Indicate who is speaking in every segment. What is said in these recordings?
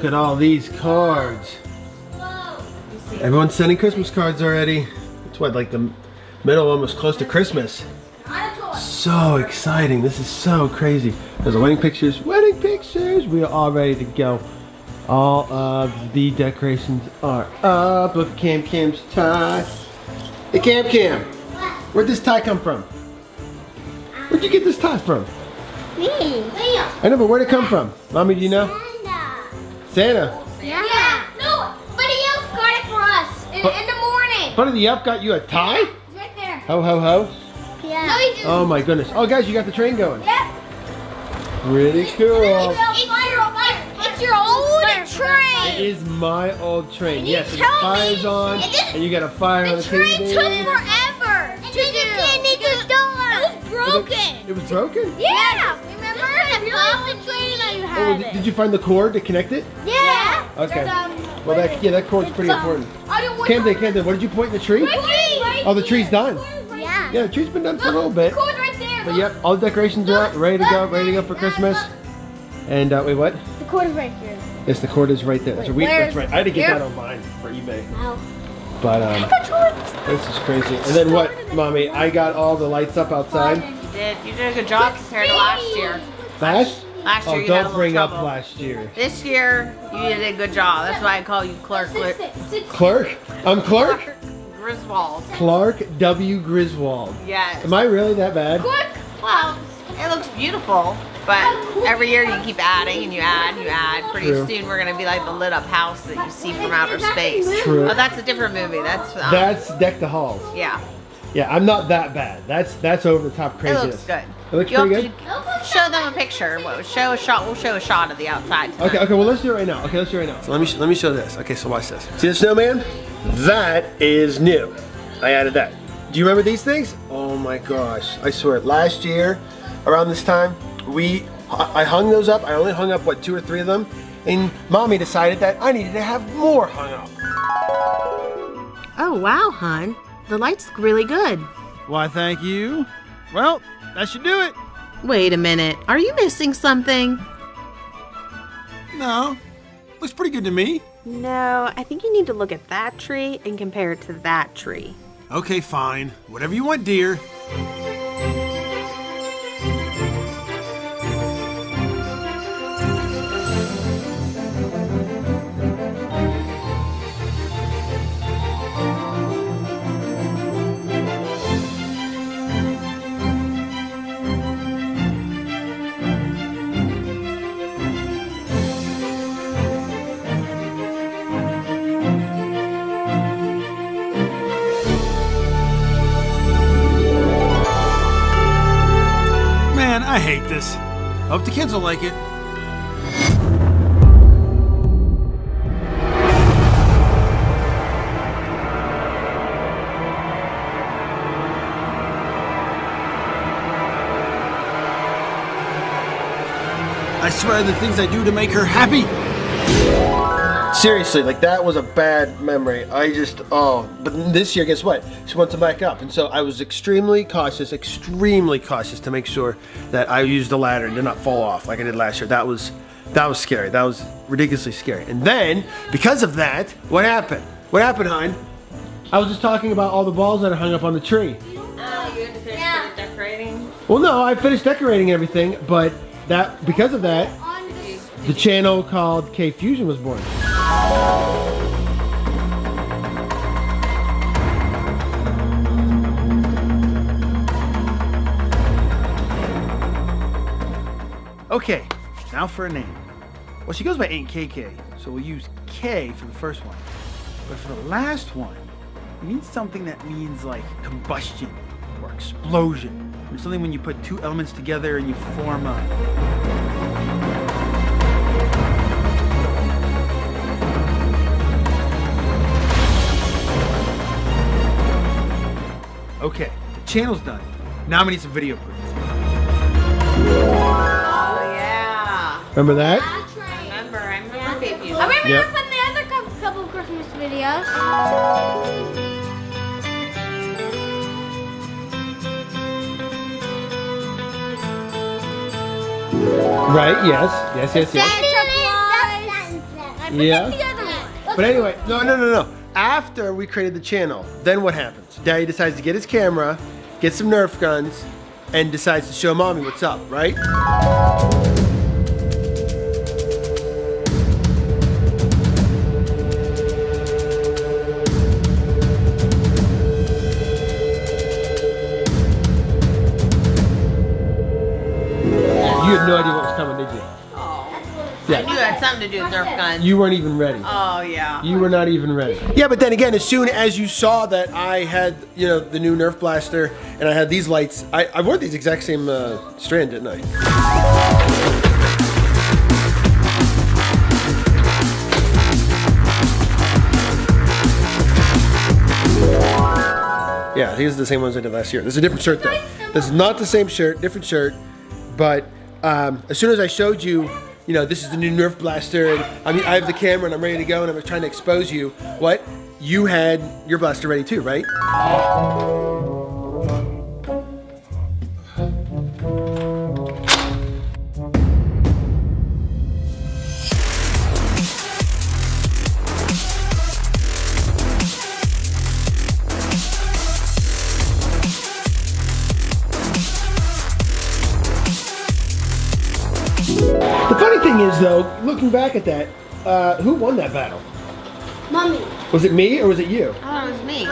Speaker 1: at all these cards. Everyone's sending Christmas cards already. It's what, like the middle, almost close to Christmas. So exciting. This is so crazy. There's the wedding pictures. Wedding pictures. We are all ready to go. All of the decorations are up. Look at Cam's tie. Hey Cam. Where'd this tie come from? Where'd you get this tie from?
Speaker 2: Me.
Speaker 1: I know, but where'd it come from? Mommy, do you know? Santa.
Speaker 2: Yeah. No, Buddy Elf got it for us in the morning.
Speaker 1: Buddy the Elf got you a tie?
Speaker 2: It's right there.
Speaker 1: Ho ho ho.
Speaker 2: Yeah. No, he didn't.
Speaker 1: Oh my goodness. Oh guys, you got the train going.
Speaker 2: Yep.
Speaker 1: Pretty cool.
Speaker 2: It's your old train.
Speaker 1: It is my old train.
Speaker 2: And
Speaker 1: yes,
Speaker 2: you
Speaker 1: the
Speaker 2: tell
Speaker 1: fire's
Speaker 2: me-
Speaker 1: on, and you got a fire on the
Speaker 2: train
Speaker 1: table.
Speaker 2: took forever to do. It was broken.
Speaker 1: It was broken?
Speaker 2: Yeah. Remember the plastic train that you
Speaker 1: Oh,
Speaker 2: had?
Speaker 1: well, did you find the cord to connect it?
Speaker 2: Yeah.
Speaker 1: Okay. Well, that cord's pretty important. Camden, what did you point in the tree? Oh, the tree's done.
Speaker 2: Yeah.
Speaker 1: Yeah, the tree's been done for a little bit.
Speaker 2: The cord's right there.
Speaker 1: But yep, all the decorations are up, ready to go for Christmas. And wait, what?
Speaker 2: The cord is right here.
Speaker 1: Yes, the cord is right there. That's right. I had to get that online for eBay. But this is crazy. And then what, Mommy? I got all the lights up outside.
Speaker 3: You did a good job compared to last year.
Speaker 1: Last
Speaker 3: year you had a
Speaker 1: don't
Speaker 3: little
Speaker 1: bring up
Speaker 3: trouble.
Speaker 1: last year.
Speaker 3: This year you did a good job. That's why I call you Clark
Speaker 1: Clerk? I'm Clark?
Speaker 3: Griswold.
Speaker 1: Clark W. Griswold.
Speaker 3: Yes.
Speaker 1: Am I really that bad?
Speaker 3: Well, it looks beautiful, but every year you keep adding and you add and you add. Pretty
Speaker 1: True.
Speaker 3: soon we're gonna be like the lit up house that you see from outer space.
Speaker 1: True.
Speaker 3: Oh, that's a different movie.
Speaker 1: That's Deck the Halls.
Speaker 3: Yeah.
Speaker 1: Yeah, I'm not that bad. That's over the top
Speaker 3: It
Speaker 1: craziness.
Speaker 3: looks good.
Speaker 1: It looks
Speaker 3: You'll
Speaker 1: pretty
Speaker 3: have
Speaker 1: good?
Speaker 3: to show them a picture. We'll show a shot of the outside tonight.
Speaker 1: Okay, well let's do it right now. Okay, let's do it right now. So let me show this. Okay, so watch this. See the snowman? That is new. I added that. Do you remember these things? Oh my gosh, I swear. Last year, around this time, I hung those up. I only hung up, what, 2 or 3 of them? And Mommy decided that I needed to have more hung up.
Speaker 3: Oh wow, hon. The lights look really good.
Speaker 4: Why, thank you. Well, that should do it.
Speaker 3: Wait a minute. Are you missing something?
Speaker 4: No, looks pretty good to me.
Speaker 3: No, I think you need to look at that tree and compare it to that tree.
Speaker 4: Okay, fine. Whatever you want, dear. Man, I hate this. Hope the kids will like it. I swear the things I do to make her happy.
Speaker 1: Seriously, like that was a bad memory. But this year, guess what? She wants to back up. And so I was extremely cautious to make sure that I used the ladder and did not fall off like I did last year. That was scary. That was ridiculously scary. And then, because of that, what happened? What happened, hon? I was just talking about all the balls that are hung up on the tree.
Speaker 3: You had to finish decorating?
Speaker 1: Well, no, I finished decorating everything, but because of that, the channel called K Fusion was born.
Speaker 4: Okay, now for a name. Well, she goes by Aunt KK, so we'll use K for the first one. But for the last one, we need something that means like combustion or explosion. Or something when you put 2 elements together and you form a... Okay, the channel's done. Now we need some video proof.
Speaker 3: Oh yeah.
Speaker 1: Remember that?
Speaker 3: I remember Baby.
Speaker 2: I remember
Speaker 1: Yep.
Speaker 2: from the other couple Christmas videos.
Speaker 1: Right, yes.
Speaker 2: Santa Claus.
Speaker 1: Yeah.
Speaker 2: The other one.
Speaker 1: But anyway, no. After we created the channel, then what happens? Daddy decides to get his camera, get some Nerf guns, and decides to show mommy what's up, right? You had no idea what was coming, did you?
Speaker 3: I knew it had something to do with Nerf guns.
Speaker 1: You weren't even ready.
Speaker 3: Oh, yeah.
Speaker 1: You were not even ready. Yeah, but then again, as soon as you saw that I had, the new Nerf blaster and I had these lights, I wore these exact same strand, didn't I? Yeah, these are the same ones I did last year. This is a different shirt though. This is not the same shirt, different shirt. But as soon as I showed you, this is the new Nerf blaster, and I have the camera and I'm ready to go, and I was trying to expose you. What? You had your blaster ready too, right? The funny thing is, though, looking back at that, who won that battle?
Speaker 2: Mommy.
Speaker 1: Was it me or was it you?
Speaker 3: Oh, it was me.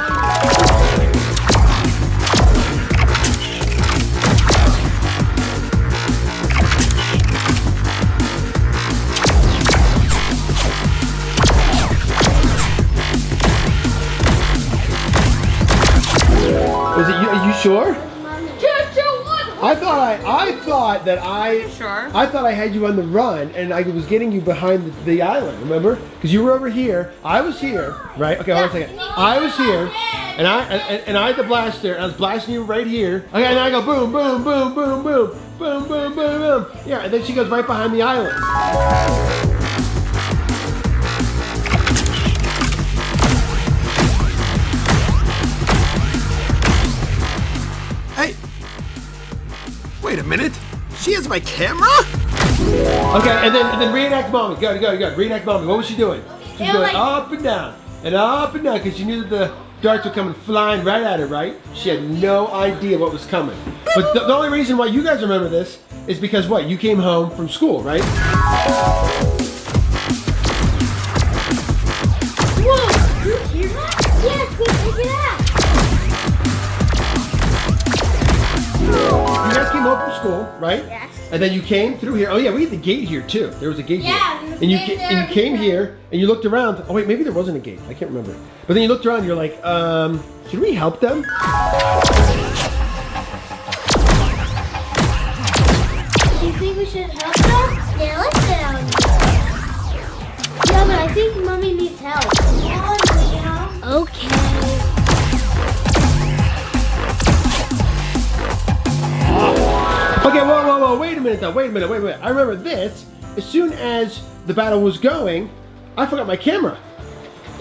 Speaker 1: Was it you? Are you sure? I thought I had you on the run, and I was getting you behind the island. Remember? Because you were over here. I was here, right? Okay, hold on a second. I was here, and I had the blaster, and I was blasting you right here. Okay, and I go boom, boom, boom, boom, boom, boom, boom, boom, boom. Yeah, and then she goes right behind the island. Wait a minute. She has my camera? Okay, and then reenact mommy. Go. Reenact mommy. What was she doing? She was going up and down, because she knew that the darts were coming flying right at her, right? She had no idea what was coming. But the only reason why you guys remember this is because what? You came home from school, right?
Speaker 2: Whoa! You hear that? Yes, we pick it up.
Speaker 1: You guys came home from school, right?
Speaker 2: Yes.
Speaker 1: And then you came through here. Oh yeah, we had the gate here too. There was a gate here.
Speaker 2: Yeah,
Speaker 1: And you came here and you looked around. Oh wait, maybe there wasn't a gate. I can't remember. But then you looked around and you're like, should we help them?
Speaker 2: Do you think we should help them? Yeah, let's get out. Yeah, but I think Mommy needs help. Okay.
Speaker 1: Okay, whoa, wait a minute though, wait a minute. I remember this. As soon as the battle was going, I forgot my camera,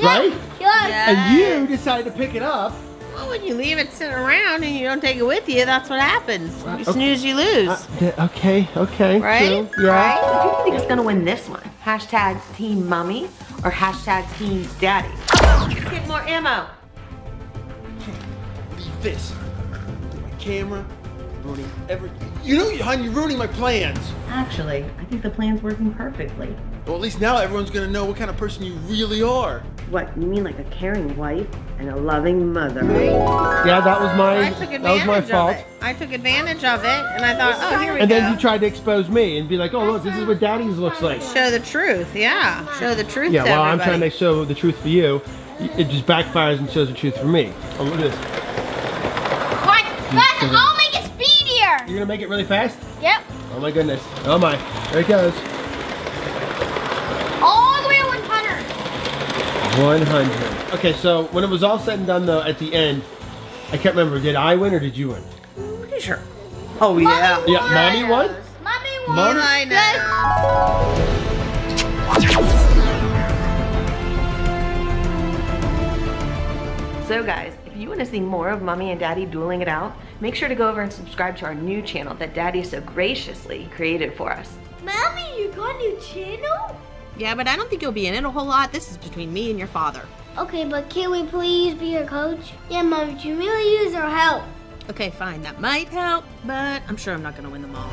Speaker 1: right?
Speaker 2: Yeah.
Speaker 1: And you decided to pick it up.
Speaker 3: Well, when you leave it sitting around and you don't take it with you, that's what happens. You snooze, you lose.
Speaker 1: Okay.
Speaker 3: Right?
Speaker 1: True, yeah.
Speaker 3: Right? Who do you think is gonna win this one? Hashtag Team Mommy or hashtag Team Daddy? Get more ammo.
Speaker 1: This. My camera. Ruining everything. Hon, you're ruining my plans.
Speaker 3: Actually, I think the plan's working perfectly.
Speaker 1: Well, at least now everyone's gonna know what kind of person you really are.
Speaker 3: What, you mean like a caring wife and a loving mother?
Speaker 1: Yeah, that was my fault.
Speaker 3: I took advantage of it and I thought, oh, here we go.
Speaker 1: And then you tried to expose me and be like, oh, look, this is what Daddy's looks like.
Speaker 3: Show the truth, yeah. Show the truth
Speaker 1: Yeah,
Speaker 3: to
Speaker 1: well,
Speaker 3: everybody.
Speaker 1: I'm trying to show the truth for you. It just backfires and shows the truth for me. Oh, look at this.
Speaker 2: Fast, I'll make it speedier.
Speaker 1: You're gonna make it really fast?
Speaker 2: Yep.
Speaker 1: Oh my goodness. Oh my. There it goes.
Speaker 2: All the way to 100.
Speaker 1: 100. Okay, so when it was all said and done though, at the end, I can't remember, did I win or did you win?
Speaker 3: Pretty sure. Oh, yeah.
Speaker 1: Yeah, Mommy won?
Speaker 2: Mommy won.
Speaker 1: Mommy?
Speaker 3: I know. So guys, if you want to see more of Mommy and Daddy dueling it out, make sure to go over and subscribe to our new channel that Daddy so graciously created for us.
Speaker 2: Mommy, you got a new channel?
Speaker 5: Yeah, but I don't think you'll be in it a whole lot. This is between me and your father.
Speaker 2: Okay, but can we please be your coach? Yeah, Mom, you really use our help.
Speaker 5: Okay, fine. That might help, but I'm sure I'm not going to win them all.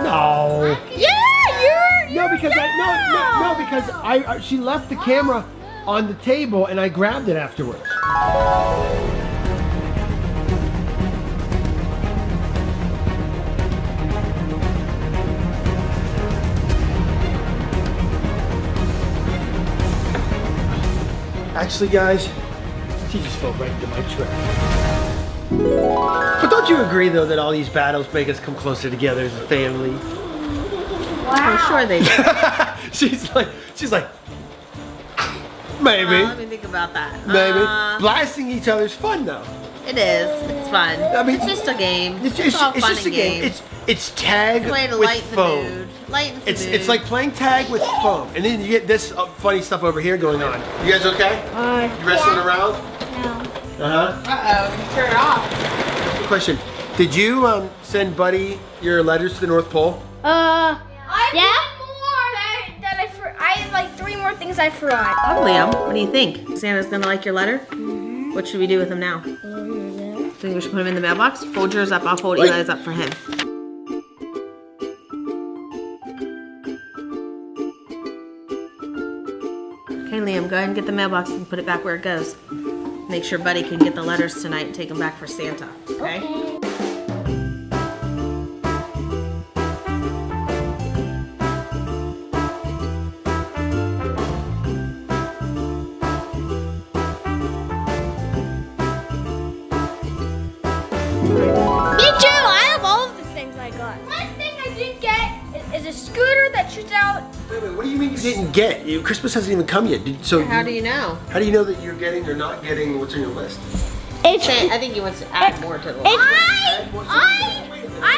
Speaker 1: No.
Speaker 5: Yeah,
Speaker 1: No, because she left the camera on the table and I grabbed it afterwards. Actually, guys, she just fell right into my trap. But don't you agree, though, that all these battles make us come closer together as a family?
Speaker 5: I'm sure they do.
Speaker 1: she's like, maybe.
Speaker 5: Let me think about that.
Speaker 1: Maybe. Blasting each other's fun, though.
Speaker 5: It is. It's fun.
Speaker 1: I mean,
Speaker 5: it's just a game.
Speaker 1: It's
Speaker 5: all fun
Speaker 1: just a
Speaker 5: and
Speaker 1: game.
Speaker 5: games.
Speaker 1: It's tag
Speaker 5: Play to
Speaker 1: with
Speaker 5: lighten the
Speaker 1: foam.
Speaker 5: mood. Lighten the mood.
Speaker 1: It's like playing tag with foam, and then you get this funny stuff over here going on. You guys okay? You wrestling around?
Speaker 2: No.
Speaker 5: Uh-oh, you turn it off.
Speaker 1: Good question. Did you send Buddy your letters to the North Pole?
Speaker 2: I have like 3 more things I forgot.
Speaker 5: Oh, Liam, what do you think? Santa's gonna like your letter? What should we do with him now? Think we should put him in the mailbox? Fold yours up, I'll fold Eli's up for him. Okay, Liam, go ahead and get the mailbox and put it back where it goes. Make sure Buddy can get the letters tonight and take them back for Santa, okay?
Speaker 2: Me too! I have all of the things I got. One thing I didn't get is a scooter that shoots out.
Speaker 1: Wait, what do you mean you didn't get? Christmas hasn't even come yet.
Speaker 5: How do you know?
Speaker 1: How do you know that you're getting or not getting what's on your list?
Speaker 5: I think he wants to add more to the list.
Speaker 2: I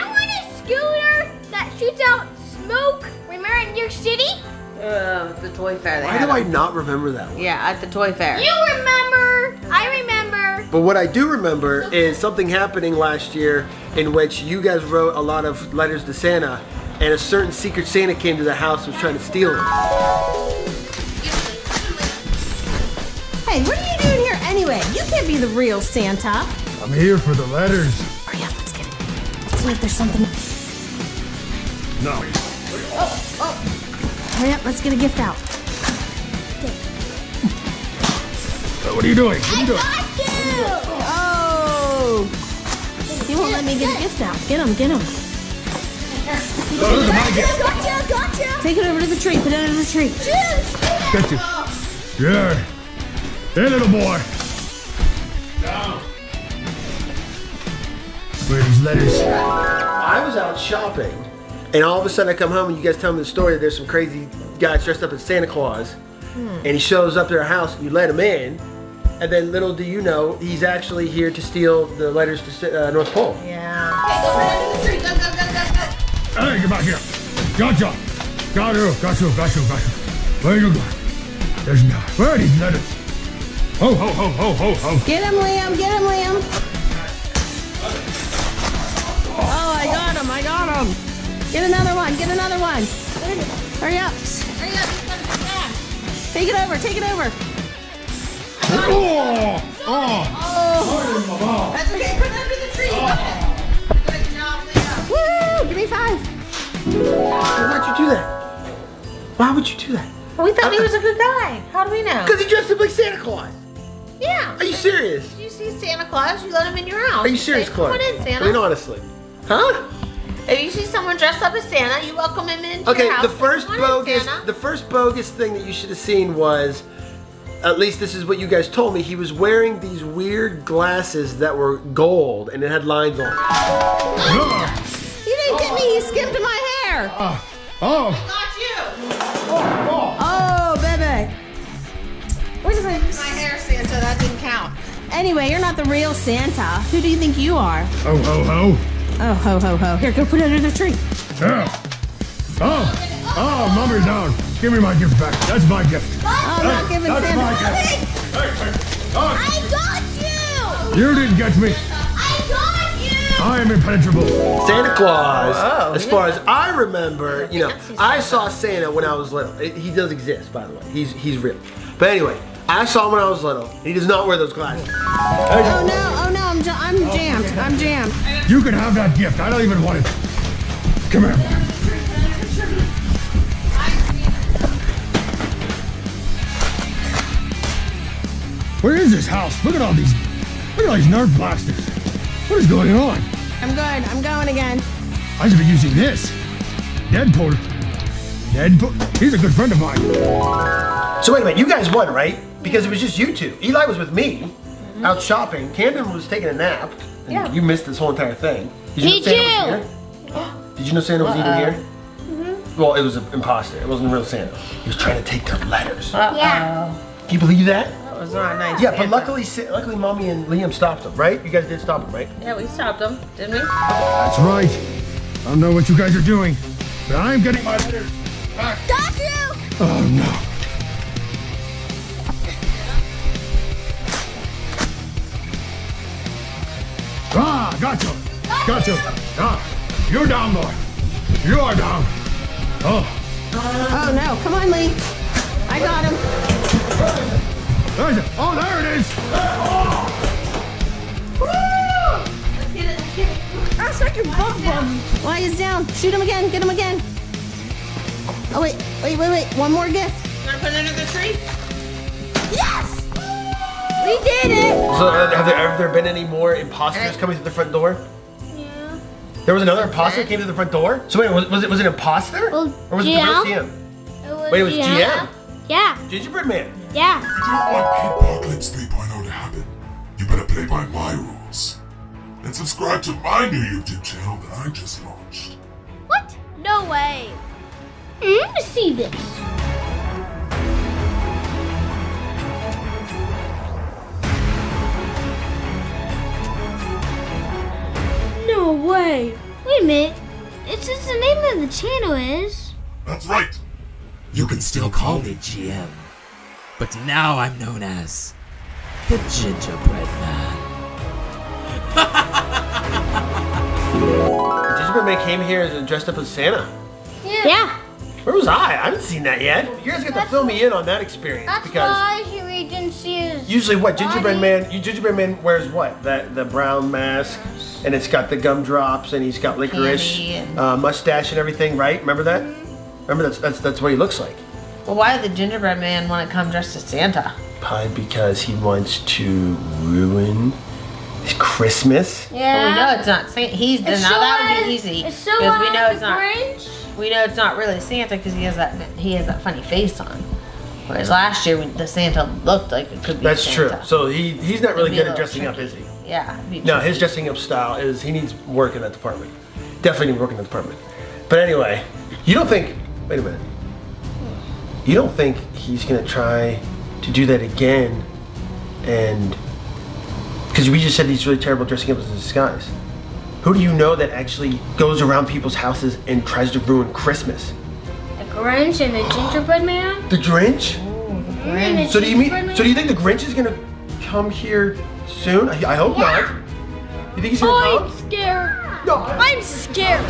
Speaker 2: want a scooter that shoots out smoke. Remember in New York City?
Speaker 5: The toy fair.
Speaker 1: Why do I not remember that one?
Speaker 5: Yeah, at the toy fair.
Speaker 2: You remember? I remember.
Speaker 1: But what I do remember is something happening last year in which you guys wrote a lot of letters to Santa, and a certain secret Santa came to the house and was trying to steal them.
Speaker 6: Hey, what are you doing here anyway? You can't be the real Santa.
Speaker 7: I'm here for the letters.
Speaker 6: Hurry up, let's get it. Let's see if there's something.
Speaker 7: No.
Speaker 6: Hurry up, let's get a gift out.
Speaker 7: What are you doing? What are you doing?
Speaker 6: Oh! He won't let me get a gift out. Get him, get him.
Speaker 7: Oh, those are my gifts.
Speaker 2: Gotcha!
Speaker 6: Take it over to the tree, put it under the tree.
Speaker 7: Got you. Yeah. Hey, little boy. Down. Where are these letters?
Speaker 1: I was out shopping, and all of a sudden I come home and you guys tell me the story that there's some crazy guy dressed up as Santa Claus, and he shows up to our house and you let him in, and then little do you know, he's actually here to steal the letters to North Pole.
Speaker 5: Yeah. Okay, go right under the tree. Go.
Speaker 7: Hey, get back here. Gotcha. Got you. Where you going? There's not. Where are these letters? Ho.
Speaker 6: Get him, Liam, get him, Liam. Oh, I got him. Get another one. Hurry up. Take it over.
Speaker 7: Oh.
Speaker 5: That's okay. Put it under the tree. Good job, Liam.
Speaker 6: Woo! Give me 5.
Speaker 1: Why'd you do that? Why would you do that?
Speaker 5: We thought he was a good guy. How do we know?
Speaker 1: Because he dressed up like Santa Claus.
Speaker 5: Yeah.
Speaker 1: Are you serious?
Speaker 5: You see Santa Claus, you let him in your house.
Speaker 1: Are you serious,
Speaker 5: Say,
Speaker 1: Claus?
Speaker 5: Come on in, Santa.
Speaker 1: I mean, honestly. Huh?
Speaker 5: If you see someone dressed up as Santa, you welcome him into
Speaker 1: Okay,
Speaker 5: your house.
Speaker 1: the first
Speaker 5: Come on in,
Speaker 1: bogus,
Speaker 5: Santa.
Speaker 1: the first bogus thing that you should have seen was, at least this is what you guys told me, he was wearing these weird glasses that were gold and it had lines on it.
Speaker 6: You didn't get me. He skipped my hair.
Speaker 7: Oh.
Speaker 5: Not you.
Speaker 6: Oh, baby. Where's my...
Speaker 5: My hair, Santa. That didn't count.
Speaker 6: Anyway, you're not the real Santa. Who do you think you are?
Speaker 7: Ho.
Speaker 6: Oh, ho. Here, go put it under the tree.
Speaker 7: Yeah. Oh, Mummer's down. Give me my gift back. That's my gift.
Speaker 6: I'm not giving
Speaker 7: That's
Speaker 6: Santa.
Speaker 7: my gift. Hey.
Speaker 2: I got you!
Speaker 7: You didn't get me.
Speaker 2: I got you!
Speaker 7: I I am impenetrable.
Speaker 1: Santa Claus,
Speaker 5: Whoa,
Speaker 1: as far as I remember, you know, I saw Santa when I was little. He does exist, by the way. He's real. But anyway, I saw him when I was little. He does not wear those glasses.
Speaker 6: Oh no, I'm jammed. I'm jammed.
Speaker 7: You can have that gift. I don't even want it. Come here. Where is this house? Look at all these Nerf blasters. What is going on?
Speaker 6: I'm good. I'm going again.
Speaker 7: I should be using this. Deadpool. He's a good friend of mine.
Speaker 1: So wait a minute, you guys won, right? Because it was just you two. Eli was with me, out shopping. Camden was taking a nap. And
Speaker 2: Yeah.
Speaker 1: you missed this whole entire thing. Did
Speaker 2: Me
Speaker 1: you know Santa was here? Did you know Santa was even here? Well, it was an imposter. It wasn't real Santa. He was trying to take their letters.
Speaker 2: Yeah.
Speaker 1: Can you believe that?
Speaker 5: That was not nice.
Speaker 1: Yeah, but
Speaker 5: Santa.
Speaker 1: luckily Mommy and Liam stopped him, right? You guys did stop him, right?
Speaker 5: Yeah, we stopped him, didn't we?
Speaker 7: That's right. I don't know what you guys are doing, but I'm getting my letters back.
Speaker 2: Got you!
Speaker 7: Oh no. Ah, gotcha. Ah, you're down, boy. You are down. Oh,
Speaker 6: Oh no, come on, Lee. I got him.
Speaker 7: there's it. Oh, there it is.
Speaker 6: Oh, suck your bug bug. Why he's down? Shoot him again. Get him again. Oh wait. One more gift.
Speaker 5: You wanna put it under the tree?
Speaker 6: Yes! We did it.
Speaker 1: So have there been any more imposters coming through the front door?
Speaker 2: Yeah.
Speaker 1: There was another imposter that came to the front door? So wait, was it an imposter?
Speaker 2: Well,
Speaker 1: Or was it the real GM? Wait, it was GM?
Speaker 2: Yeah.
Speaker 1: Gingerbread Man.
Speaker 2: Yeah.
Speaker 8: If you want Apocalypse 3.0 to happen, you better play by my rules. And subscribe to my new YouTube channel that I just launched.
Speaker 2: What? No way. I want to see this. No way. Wait a minute. It's just the name of the channel is.
Speaker 8: That's right.
Speaker 9: You can still call me GM, but now I'm known as the Gingerbread Man.
Speaker 1: Gingerbread Man came here and dressed up as Santa.
Speaker 2: Yeah.
Speaker 1: Where was I? I haven't seen that yet. You guys get to fill me in on that experience
Speaker 2: That's
Speaker 1: because
Speaker 2: why we didn't see his.
Speaker 1: usually what Gingerbread Man wears what? The brown mask and it's got the gumdrops and he's got licorice
Speaker 5: Candy and-
Speaker 1: mustache and everything, right? Remember that? Remember that's what he looks like.
Speaker 5: Well, why did the gingerbread man want to come dressed as Santa?
Speaker 1: Probably because he wants to ruin his Christmas.
Speaker 5: Well, we know it's not Santa. Now that would be easy
Speaker 2: It's so
Speaker 5: because we know it's
Speaker 2: the
Speaker 5: not.
Speaker 2: Grinch.
Speaker 5: We know it's not really Santa because he has that funny face on. Whereas last year the Santa looked like it could be.
Speaker 1: That's
Speaker 5: Santa.
Speaker 1: true. So he's not really
Speaker 5: It'd be a
Speaker 1: good at
Speaker 5: little
Speaker 1: dressing up,
Speaker 5: tricky.
Speaker 1: is he?
Speaker 5: Yeah. it'd be
Speaker 1: No,
Speaker 5: tricky.
Speaker 1: his dressing up style is he needs work in that department. Definitely need work in that department. But anyway, you don't think? Wait a minute. You don't think he's gonna try to do that again? And because we just said he's really terrible dressing up as a disguise. Who do you know that actually goes around people's houses and tries to ruin Christmas?
Speaker 2: The Grinch and the Gingerbread Man.
Speaker 1: The Grinch?
Speaker 2: And the
Speaker 1: So do you
Speaker 2: Gingerbread Man?
Speaker 1: think the Grinch is gonna come here soon? I hope not. You think he's gonna
Speaker 2: I'm
Speaker 1: come?
Speaker 2: scared.
Speaker 1: No.
Speaker 2: I'm scared.